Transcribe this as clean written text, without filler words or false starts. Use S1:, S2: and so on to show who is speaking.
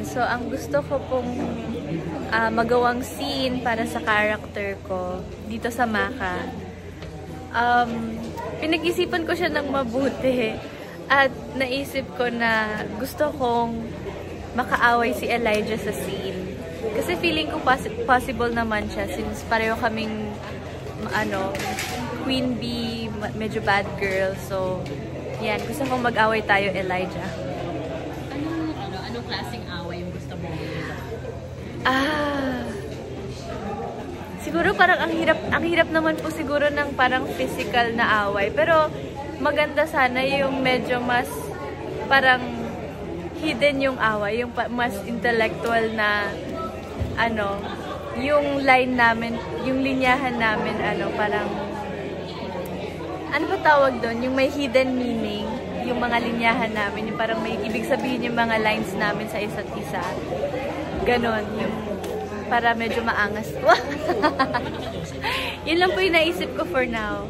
S1: So, ang gusto ko pong magawang scene para sa character ko dito sa Maka. Pinag-isipan ko siya ng mabuti at naisip ko na gusto kong makaaway si Elijah sa scene. Kasi feeling ko possible naman siya since pareho kaming queen bee, medyo bad girl. So, yan. Gusto kong mag-away tayo, Elijah.
S2: Anong klaseng away yung gusto mo?
S1: Siguro parang ang hirap naman po siguro ng parang physical na away. Pero maganda sana yung medyo mas parang hidden yung away, yung mas intellectual na yung line namin, yung linyahan namin, parang ano ba tawag doon? Yung may hidden meaning, yung mga linyahan namin, yung parang may ibig sabihin yung mga lines namin sa isa't isa. Ganon, yung para medyo maangas. Yun lang po yung naisip ko for now.